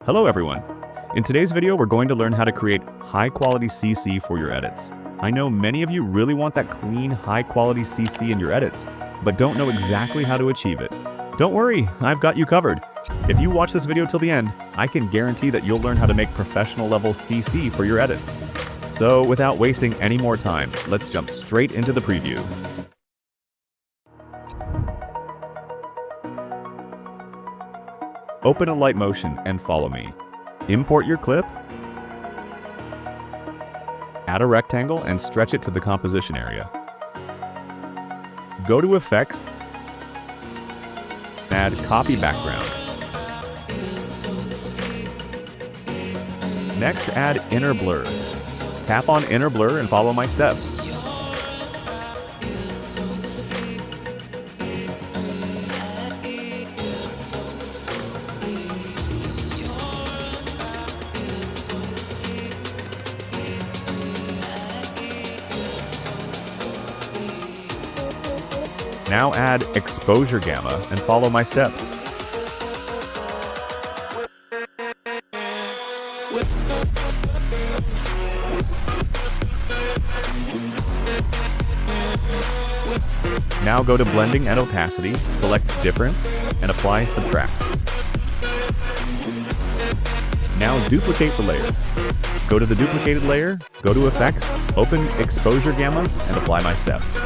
Hello everyone! In today's video, we're going to learn how to create high-quality CC for your edits. I know many of you really want that clean, high-quality CC in your edits, but don't know exactly how to achieve it. Don't worry, I've got you covered. If you watch this video till the end, I can guarantee that you'll learn how to make professional-level CC for your edits. So without wasting any more time, let's jump straight into the preview. Open Alight Motion and follow me. Import your clip, add a rectangle and stretch it to the composition area. Go to Effects, add Copy Background. Next, add Inner Blur. Tap on Inner Blur and follow my steps. Now add Exposure Gamma and follow my steps. Now go to Blending and Opacity, select Difference, and apply Subtract. Now duplicate the layer. Go to the duplicated layer, go to Effects, open Exposure Gamma, and apply my steps.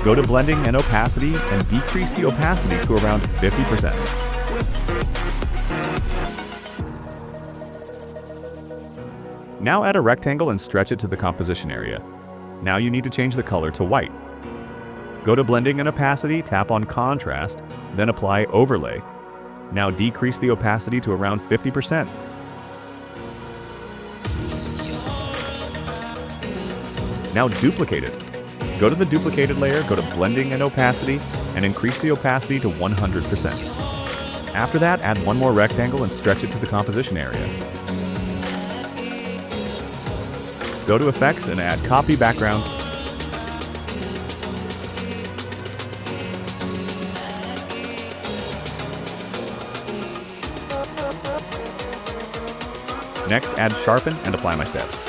Go to Blending and Opacity and decrease the opacity to around 50%. Now add a rectangle and stretch it to the composition area. Now you need to change the color to white. Go to Blending and Opacity, tap on Contrast, then apply Overlay. Now decrease the opacity to around 50%. Now duplicate it. Go to the duplicated layer, go to Blending and Opacity, and increase the opacity to 100%. After that, add one more rectangle and stretch it to the composition area. Go to Effects and add Copy Background. Next, add Sharpen and apply my steps.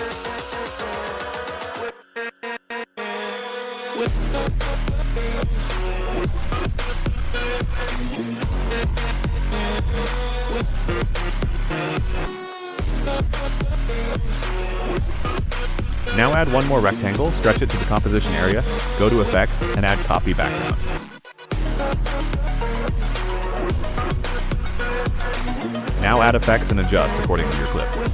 Now add one more rectangle, stretch it to the composition area, go to Effects, and add Copy Background. Now add effects and adjust according to your clip.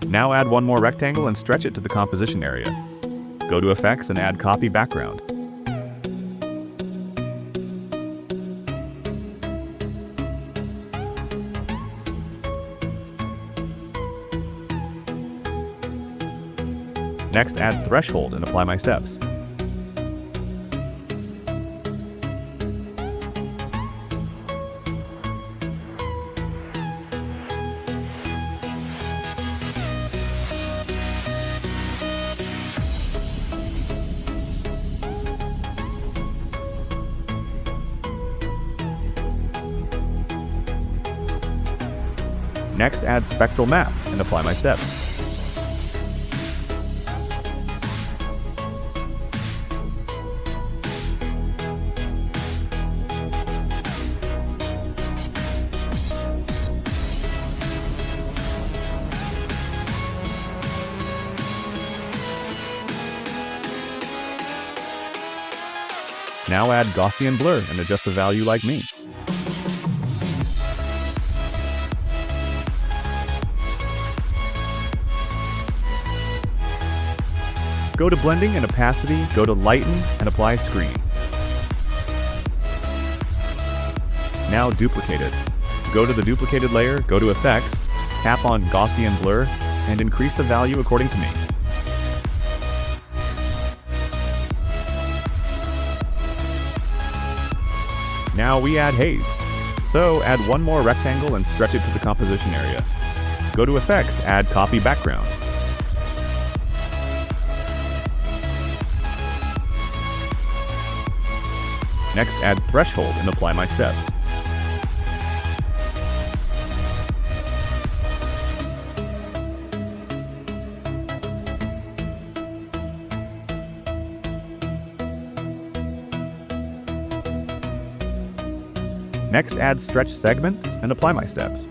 Now add one more rectangle and stretch it to the composition area. Go to Effects and add Copy Background. Next, add Threshold and apply my steps. Next, add Spectral Map and apply my steps. Now add Gaussian blur and adjust the value like me. Go to blending and opacity, go to lighten and apply screen. Now duplicate it. Go to the duplicated layer, go to effects, tap on Gaussian blur, and increase the value according to me. Now we add haze. So add one more rectangle and stretch it to the composition area. Go to effects, add copy background. Next, add threshold and apply my steps. Next, add stretch segment and apply my steps.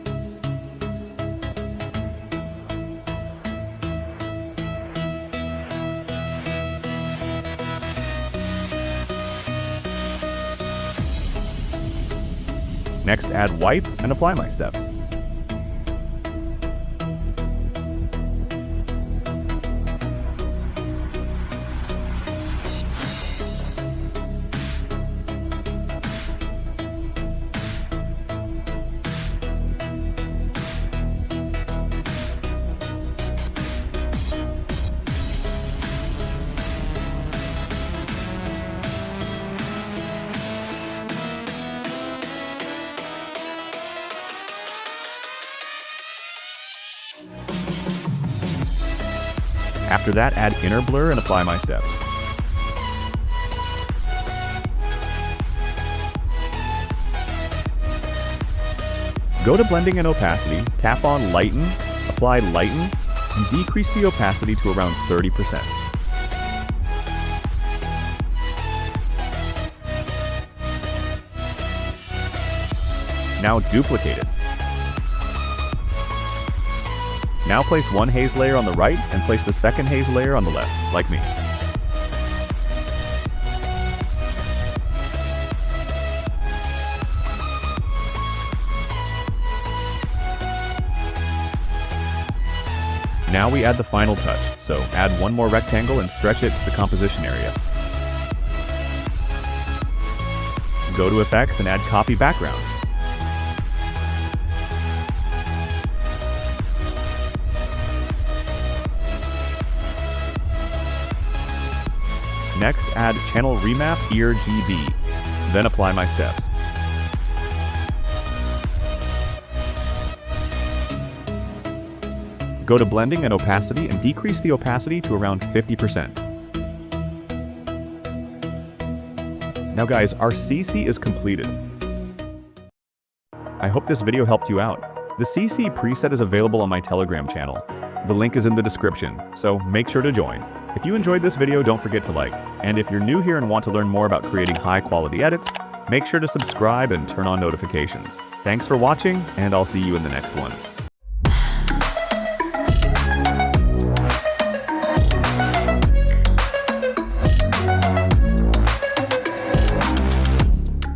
Next, add wipe and apply my steps. After that, add inner blur and apply my steps. Go to blending and opacity, tap on lighten, apply lighten, and decrease the opacity to around 30%. Now duplicate it. Now place one haze layer on the right and place the second haze layer on the left, like me. Now we add the final touch, so add one more rectangle and stretch it to the composition area. Go to effects and add copy background. Next, add channel remap ERGB, then apply my steps. Go to blending and opacity and decrease the opacity to around 50%. Now guys, our CC is completed. I hope this video helped you out. The CC preset is available on my Telegram channel. The link is in the description, so make sure to join. If you enjoyed this video, don't forget to like. And if you're new here and want to learn more about creating high-quality edits, make sure to subscribe and turn on notifications. Thanks for watching, and I'll see you in the next one.